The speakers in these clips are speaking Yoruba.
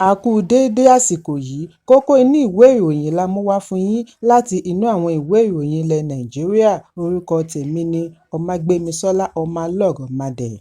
A kú déédé àsìkò yìí, kókó inú ìwé ìròyìn la mú wá fún yín láti inú àwọn ìwé ìròyìn ilẹ̀ Nàìjíríà. Orúkọ tèmi ni Ọmágbémisọ́lá Ọmọlọ́rọ̀mọdẹ̀.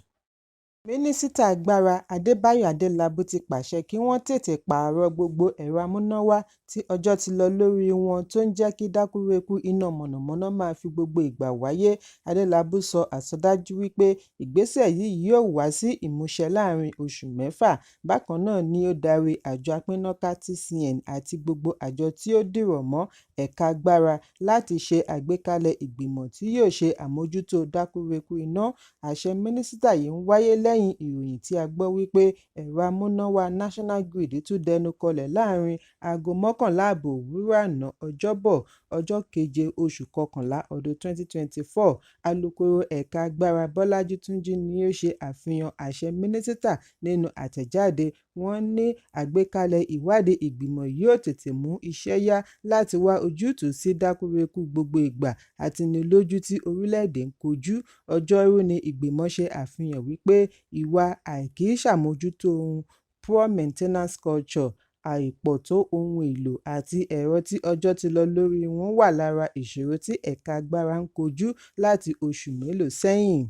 Mínísítà agbára Adébáyọ̀ Adélábù ti pàṣẹ kí wọ́n tètè pààrọ̀ gbogbo ẹ̀rọ amúnáwá tí ọjọ́ ti lọ lórí wọn tó ń jẹ́ kí dákúrekú iná mọ̀nàmọ́ná máa fi gbogbo ìgbà wáyé. Adélábù sọ àsọdájú wípé ìgbésẹ̀ yìí yóò wá sí ìmúṣẹ láàrin oṣù 6. Bákan náà ni ó darí àjọ apínnáká TCN àti gbogbo àjọ tí ó dìrọ̀ mọ́ ẹ̀ka agbára láti ṣe àgbékalẹ̀ ìgbìmọ̀ tí yóò ṣe àmójútó dákúrekú iná. Àṣẹ mínísítà yìí ń wáyé lẹ́yìn ìròyìn tí a gbọ́ wípé ẹ̀rọ amúnáwá National Grid tún dẹnu kọlẹ̀ láàrin aago 11:30 òwúrọ̀ àná Ọjọ́bọ̀, ọjọ́ 7 oṣù kọkànlá ọdún 2024. Alukoro ẹ̀ka agbára Bọ́lájí Túnjí ni ó ṣe àfihàn àṣẹ mínísítà nínú àtẹ̀jáde. Wọ́n ní àgbékalẹ̀ ìwádìí ìgbìmọ̀ yóò tètè mú iṣẹ́ yá láti wá ojútùú sí dákúrekú gbogbo ìgbà àtinilójú tí orílẹ̀-èdè ń kojú. Ọjọ́rú ni ìgbìmọ̀ ṣe àfihàn wípé ìwà àìkíṣàmójútó ohun poor maintenance culture, àìpọ̀tó ohun èlò àti ẹ̀rọ tí ọjọ́ ti lọ lórí wọn wà lára ìṣòro tí ẹ̀ka agbára ń kojú láti oṣù mélòó sẹ́yìn.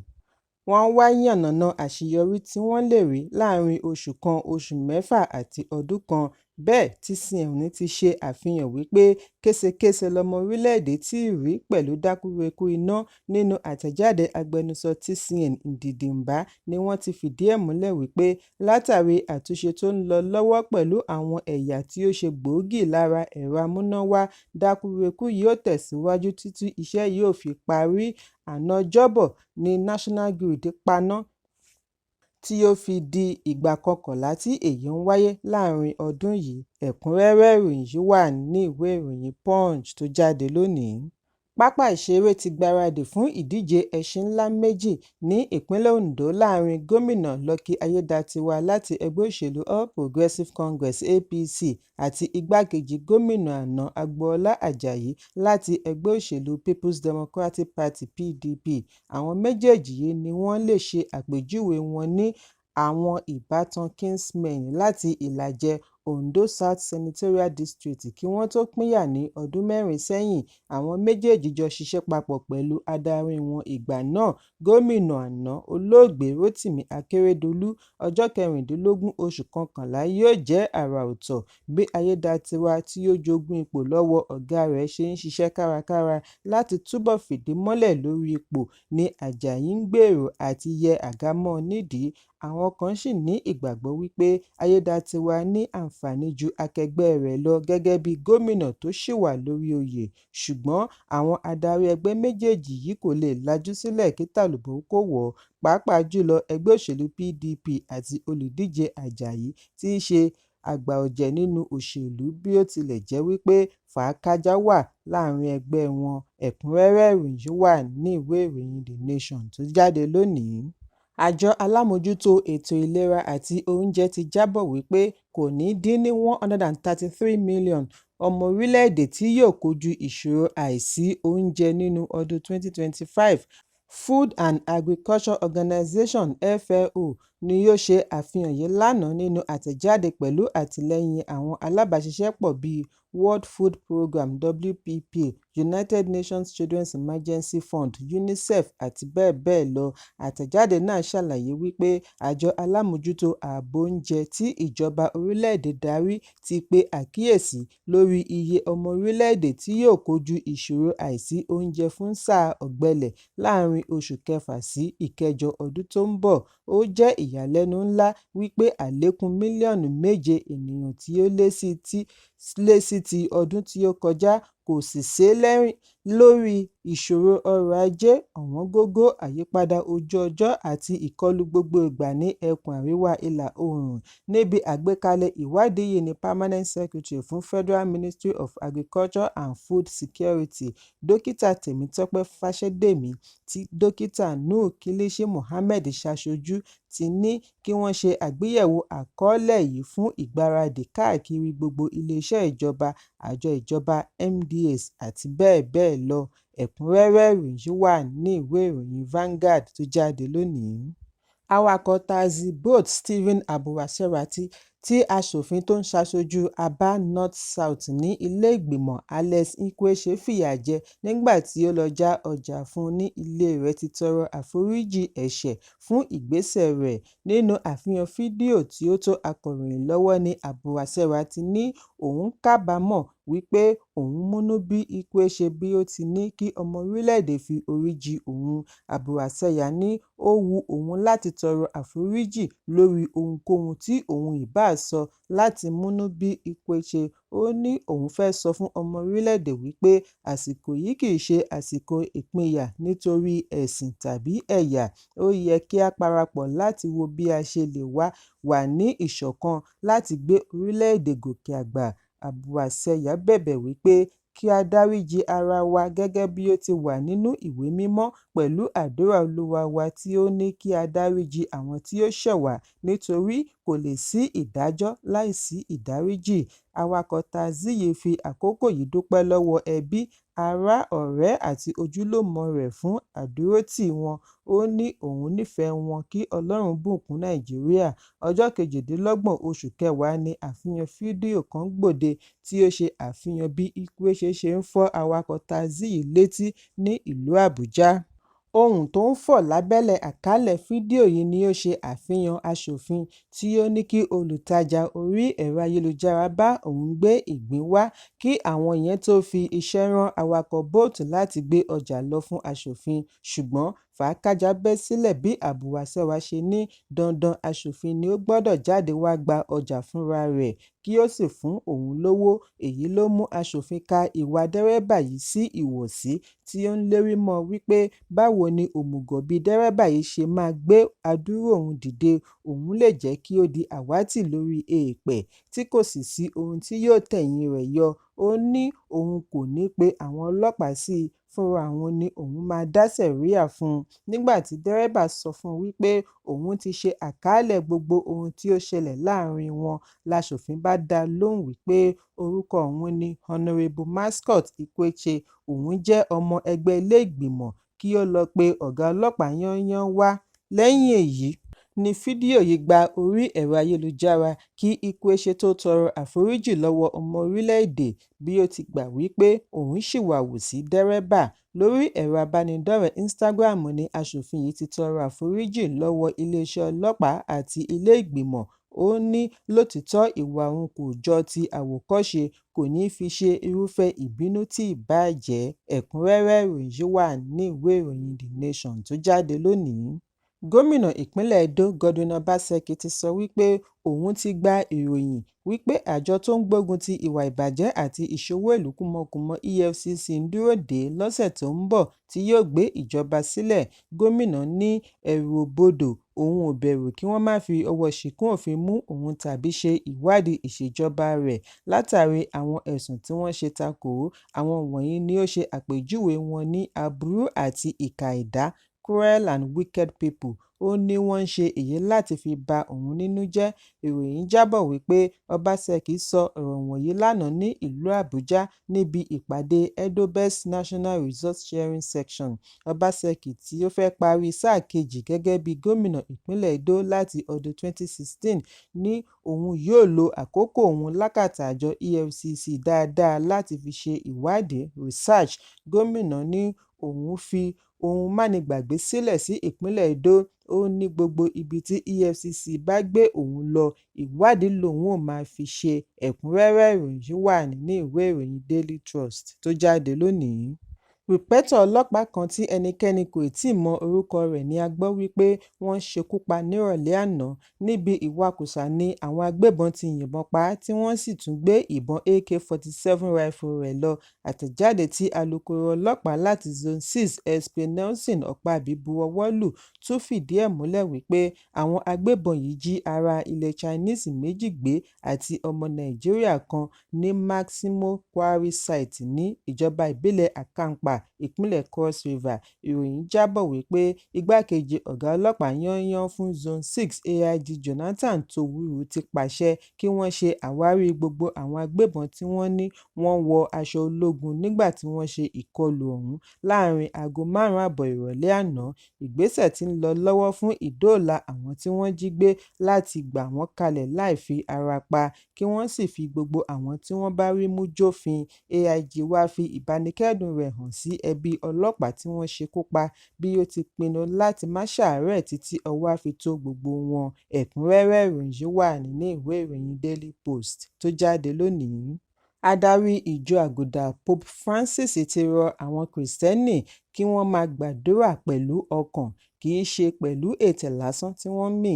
Wọ́n wá yànnàná àṣeyọrí tí wọ́n lè rí láàrin oṣù kan, oṣù 6 àti ọdún kan. Bẹ́ẹ̀ TCN ti ṣe àfihàn wípé késekése lọmọ orílẹ̀-èdè tí ì rí pẹ̀lú dákúrekú iná. Nínú àtẹ̀jáde agbẹnusọ TCN Ndidimba ni wọ́n ti fìdí ẹ̀ múlẹ̀ wípé látàrí àtúnṣe tó ń lọ lọ́wọ́ pẹ̀lú àwọn ẹ̀yà tí ó ṣe gbòógì lára ẹ̀rọ amúnáwá, dákúrekú yóò tẹ̀síwájú títí iṣẹ́ yóò fi parí. Àná Ọjọ́bọ̀ ni National Grid paná tí ó fi di ìgbà 11 tí èyí ń wáyé láàrin ọdún yìí. Ẹ̀kúnrẹ́rẹ́ ìròyìn yìí wà ní ìwé ìròyìn Punch tó jáde lónìí. Pápá ìṣeré ti gbáradì fún ìdíje ẹṣin ńlá méjì ní ìpínlẹ̀ Ondo láàrin gómìnà Lucky Ayédatiwa láti ẹgbẹ́ òṣèlú All Progressives Congress (APC) àti igbákejì gómìnà àná Agboola Ajayi láti ẹgbẹ́ òṣèlú People's Democratic Party (PDP). Àwọn méjèèjì yìí ni wọ́n lè ṣe àpèjúwe wọn ní àwọn ìbátan kinsmen láti Ìlàjẹ Ondo South Senatorial District kí wọ́n tó pínyà ní ọdún 4 sẹ́yìn. Àwọn méjèèjì jọ ṣiṣẹ́ papọ̀ pẹ̀lú adarí wọn ìgbà náà, gómìnà àná olóògbé Rotimi Akeredolu. Ọjọ́ 16 oṣù kọkànlá yóò jẹ́ àrà ọ̀tọ̀ bí Ayédatiwa tí ó jogún ipò lọ́wọ́ ọ̀gá rẹ̀ ṣe ń ṣiṣẹ́ kárakára láti túbọ̀ fìdí mọ́lẹ̀ lórí ipò ni Ajayi ń gbèrò àti yẹ àga mọ́ nídìí. Àwọn kan sì ní ìgbàgbọ́ wípé Ayédatiwa ní àǹfààní ju akẹgbẹ́ rẹ̀ lọ gẹ́gẹ́ bí gómìnà tó ṣì wà lórí oyè. Ṣùgbọ́n àwọn adarí ẹgbẹ́ méjèèjì yìí kò lè lajú sílẹ̀ kí tàlùbọ̀ kó wọ̀, pàápàá jùlọ ẹgbẹ́ òṣèlú PDP àti olùdíje Ajayi tí í ṣe àgbà ọ̀jẹ̀ nínú òṣèlú, bí ó tilẹ̀ jẹ́ wípé fàákájà wà láàrin ẹgbẹ́ wọn. Ẹ̀kúnrẹ́rẹ́ ìròyìn yìí wà ní ìwé ìròyìn The Nation tó jáde lónìí. Àjọ alámòjútó ètò ìlera àti oúnjẹ ti jábọ̀ wípé kò ní dín ní 133 million ọmọ orílẹ̀-èdè tí yóò kojú ìṣòro àìsí oúnjẹ nínú ọdún 2025. Food and Agriculture Organization (FAO) ni yóò ṣe àfihàn yìí lánàá nínú àtẹ̀jáde pẹ̀lú àtìlẹ́yìn àwọn alábàáṣiṣẹ́pọ̀ bíi World Food Programme (WFP), United Nations Children's Emergency Fund (UNICEF) àti bẹ́ẹ̀ bẹ́ẹ̀ lọ. Àtẹ̀jáde náà ṣàlàyé wípé àjọ alámòjútó ààbò oúnjẹ tí ìjọba orílẹ̀-èdè darí ti pe àkíyèsí lórí iye ọmọ orílẹ̀-èdè tí yóò kojú ìṣòro àìsí oúnjẹ fún sáà ọ̀gbẹlẹ̀ láàrin oṣù kẹfà sí ìkẹjọ ọdún tó ń bọ̀. Ó jẹ́ ìyàlẹ́nu ńlá wípé àlékún mílíọ̀nù 7 ènìyàn tí ó lé sí ti ọdún tí ó kọjá kò sì sé lórí ìṣòro ọrọ̀ ajé, ọ̀wọ́ngógó, àyípadà ojú ọjọ́ àti ìkọlù gbogbo ìgbà ní ẹkùn àríwá ìlà oòrùn. Níbi àgbékalẹ̀ ìwádìí yìí ni Permanent Secretary fún Federal Ministry of Agriculture and Food Security, Dókítà Tèmítọ́pẹ́ Fáṣẹ́dèmí, tí Dókítà Nuhu Kilishi Mohammed ṣaṣojú, ti ní kí wọ́n ṣe àgbéyẹ̀wò àkọọ́lẹ̀ yìí fún ìgbáradì káàkiri gbogbo iléeṣẹ́ ìjọba, àjọ ìjọba, MDAs àti bẹ́ẹ̀ bẹ́ẹ̀ lọ. Ẹ̀kúnrẹ́rẹ́ ìròyìn yìí wà ní ìwé ìròyìn Vanguard tó jáde lónìí. Awakọ̀ taxi boat Stephen Abuwasera tí aṣòfin tó ń ṣaṣojú Aba North South ní ilé-ìgbìmọ̀ Alex Ikweché fìyà jẹ nígbà tí ó lọ já ọjà fún ní ilé rẹ̀ ti tọrọ àforíjì ẹ̀ṣẹ̀ fún ìgbésẹ̀ rẹ̀. Nínú àfihàn fídíò tí ó tó akọ̀ròyìn lọ́wọ́ ní Abuwatseya ti ní òun kábàámọ̀ wípé òun múnú bí Ikweché bí ó ti ní kí ọmọ orílẹ̀-èdè fi orí jì òun. Abuwatseya ní ó wu òun láti tọrọ àforíjì lórí ohunkóhun tí òun ìbá sọ láti múnú bí Ikweché. Ó ní òun fẹ́ sọ fún ọmọ orílẹ̀-èdè wípé àsìkò yìí kìí ṣe àsìkò ìpínyà nítorí ẹ̀sìn tàbí ẹ̀yà. Ó yẹ kí a parapọ̀ láti wo bí a ṣe lè wà ní ìṣọ̀kan láti gbé orílẹ̀-èdè gòkè àgbà. Abuwatseya bẹ̀bẹ̀ wípé kí a dáríjì ara wa gẹ́gẹ́ bí ó ti wà nínú ìwé mímọ́ pẹ̀lú àdúrà Olúwa wa tí ó ní kí a dáríjì àwọn tí ó ṣẹ̀ wá nítorí kò lè sí ìdájọ́ láìsí ìdáríjì. Awakọ̀ táásì yìí fi àkókò yìí dúpẹ́ lọ́wọ́ ẹbí, ará, ọ̀rẹ́ àti ojúlùmọ̀ rẹ̀ fún àdúrótì wọn. Ó ní òun nífẹ̀ẹ́ wọn kí Ọlọ́run bùkún Nàìjíríà. Ọjọ́ 28 oṣù kẹwàá ni àfihàn fídíò kan gbòde tí ó ṣe àfihàn bí Ikweché ṣe ń fọ́ awakọ̀ táásì yìí létí ní ìlú Àbújá. Ohun tó ń fọ̀ lábẹ́lẹ̀ àkàálẹ̀ fídíò yìí ni ó ṣe àfihàn aṣòfin tí ó ní kí olùtajà orí ẹ̀rọ ayélujára bá òun gbé ìgbín wá kí àwọn yẹn tó fi iṣẹ́ rán awakọ̀ Bolt láti gbé ọjà lọ fún aṣòfin. Ṣùgbọ́n fàákájà bẹ́ sílẹ̀ bí Abuwatseya ṣe ní dandan aṣòfin ni ó gbọ́dọ̀ jáde wá gba ọjà fúnra rẹ̀ kí ó sì fún òun lówó. Èyí ló mú aṣòfin ka ìwà dẹ́rẹ́bà yìí sí ìwọ̀sí tí ó ń lérí mọ́ wípé báwo ni òmùgọ̀ bí dẹ́rẹ́bà yìí ṣe máa gbé adúrú òun dìde, òun lè jẹ́ kí ó di àwátì lórí èèpẹ̀ tí kò sì sí ohun tí yóò tẹ̀yìn rẹ̀ yọ. Ó ní òun kò ní pe àwọn ọlọ́pàá sí i, fúnra òun ni òun máa dá sẹ̀ríà fún un. Nígbà tí dẹ́rẹ́bà sọ fún un wípé òun ti ṣe àkàálẹ̀ gbogbo ohun tí ó ṣẹlẹ̀ láàrin wọn, láṣòfin bá dá lóhùn wípé orúkọ òun ni Honorable Mascot Ikweché, òun jẹ́ ọmọ ẹgbẹ́ ilé-ìgbìmọ̀, kí ó lọ pe ọ̀gá ọlọ́pàá yányán wá. Lẹ́yìn èyí ni fídíò yìí gba orí ẹ̀rọ ayélujára kí Ikweché tó tọrọ àforíjì lọ́wọ́ ọmọ orílẹ̀-èdè bí ó ti gbà wípé òun ṣìwàhù sí dẹ́rẹ́bà. Lórí ẹ̀rọ abánidọ́rẹ̀ẹ́ Instagram ni aṣòfin yìí ti tọrọ àforíjì lọ́wọ́ iléeṣẹ́ ọlọ́pàá àti ilé-ìgbìmọ̀. Ó ní lótìítọ́ ìwà òun kò jọ ti àwòkọ́ṣe, kò ní fi ṣe irúfẹ́ ìbínú tí ìbáà jẹ́. Ẹ̀kúnrẹ́rẹ́ ìròyìn yìí wà ní ìwé ìròyìn The Nation tó jáde lónìí. Gómìnà ìpínlẹ̀ Edo Godwin Obaseki ti sọ wípé òun ti gba ìròyìn wípé àjọ tó ń gbógun ti ìwà ìbàjẹ́ àti ìṣòwò ìlú kúmọkùmọ EFCC ń dúró dè lọ́sẹ̀ tó ń bọ̀ tí yóò gbé ìjọba sílẹ̀. Gómìnà ní ẹ̀rù ò bodò, òun ò bẹ̀rù kí wọ́n má fi ọwọ́ ṣìkún òfin mú òun tàbí ṣe ìwádìí ìṣèjọba rẹ̀ látàrí àwọn ẹ̀sùn tí wọ́n ṣe takò ó. Àwọn wọ̀nyí ni ó ṣe àpèjúwe wọn ní aburú àti ìkà ẹ̀dá, cruel and wicked people. Ó ní wọ́n ń ṣe èyí láti fi ba òun nínú jẹ́. Ìròyìn jábọ̀ wípé Obaseki sọ ọ̀rọ̀ wọ̀nyí lánàá ní ìlú Àbújá níbi ìpàdé Edo Best National Resource Sharing Section. Obaseki tí ó fẹ́ parí sáà kejì gẹ́gẹ́ bí gómìnà ìpínlẹ̀ Edo láti ọdún 2016 ní òun yóò lo àkókò òun lákàtà àjọ EFCC dáadáa láti fi ṣe ìwádìí research. Gómìnà ní òun fi ohun mánigbàgbé sílẹ̀ sí ìpínlẹ̀ Edo. Ó ní gbogbo ibi tí EFCC bá gbé òun lọ ìwádìí lòun ò máa fi ṣe. Ẹ̀kúnrẹ́rẹ́ ìròyìn yìí wà ní ìwé ìròyìn Daily Trust tó jáde lónìí. Rìpẹ́tọ̀ ọlọ́pàá kan tí ẹnikẹ́ni kò tíì mọ orúkọ rẹ̀ ni a gbọ́ wípé wọ́n ṣekú pa nírọ̀lẹ́ àná. Níbi ìwakùsà ni àwọn agbébọn ti yìnbọn pa á tí wọ́n sì tún gbé ìbọn AK-47 rifle rẹ̀ lọ. Àtẹ̀jáde tí alukoro ọlọ́pàá láti Zone 6 SP Nelson Ọ̀pábí buọwọ́ lù tún fìdí ẹ̀ múlẹ̀ wípé àwọn agbébọn yìí jí ará ilẹ̀ Chinese méjì gbé àti ọmọ Nàìjíríà kan ní Maximo Quarry Site ní ìjọba ìbílẹ̀ Akampa ìpínlẹ̀ Cross River. Ìròyìn jábọ̀ wípé igbákejì ọ̀gá ọlọ́pàá yányán fún Zone 6 AIG Jonathan Towuru ti pàṣẹ kí wọ́n ṣe àwárí gbogbo àwọn agbébọn tí wọ́n ní wọ́n wọ aṣọ ológun nígbà tí wọ́n ṣe ìkọlù ọ̀hún láàrin aago 5 ààbọ̀ ìrọ̀lẹ́ àná. Ìgbésẹ̀ tí ń lọ lọ́wọ́ fún ìdóòlà àwọn tí wọ́n jí gbé láti gbà wọ́n kalẹ̀ láì fi ara pa, kí wọ́n sì fi gbogbo àwọn tí wọ́n bá rí mú jófin. AIG wá fi ìbánikẹ́dùn rẹ̀ hàn sí ẹbí ọlọ́pàá tí wọ́n ṣekú pa, bí ó ti pinnu láti má ṣàárẹ̀ títí ọwọ́ á fi tó gbogbo wọn. Ẹ̀kúnrẹ́rẹ́ ìròyìn yìí wà nínú ìwé ìròyìn Daily Post tó jáde lónìí. Adarí ìjọ àgùdà Pope Francis ti rọ àwọn Kìrìsìtẹ́nì kí wọ́n máa gbàdúrà pẹ̀lú ọkàn, kì í ṣe pẹ̀lú ètè lásán tí wọ́n mì.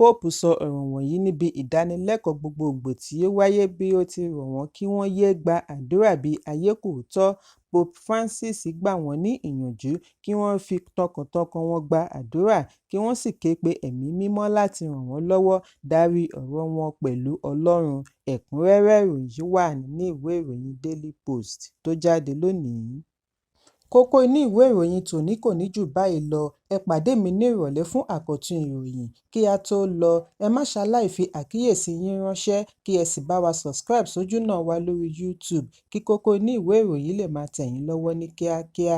Pope sọ ọ̀rọ̀ wọ̀nyí níbi ìdánilẹ́kọ̀ọ́ gbogbogbò tí ó wáyé, bí ó ti rọ̀ wọ́n kí wọ́n yéé gba àdúrà bí ayé kò tọ́. Pope Francis gbà wọ́n ní ìyànjú kí wọ́n fi tọkàntọkàn wọn gba àdúrà, kí wọ́n sì ké pe ẹ̀mí mímọ́ láti ràn wọ́n lọ́wọ́ darí ọ̀rọ̀ wọn pẹ̀lú Ọlọ́run. Ẹ̀kúnrẹ́rẹ́ ìròyìn yìí wà nínú ìwé ìròyìn Daily Post tó jáde lónìí. Kókó inú ìwé ìròyìn tòní kò ní jù báyìí lọ. Ẹ pàdé mi ní ìrọ̀lẹ́ fún àkọ́tún ìròyìn. Kí a tó lọ, ẹ má ṣaláì fi àkíyèsí yín ránṣẹ́, kí ẹ sì bá wa subscribe sójú náà wa lórí YouTube, kí kókó inú ìwé ìròyìn lè máa tẹ̀ yín lọ́wọ́ ní kíákíá.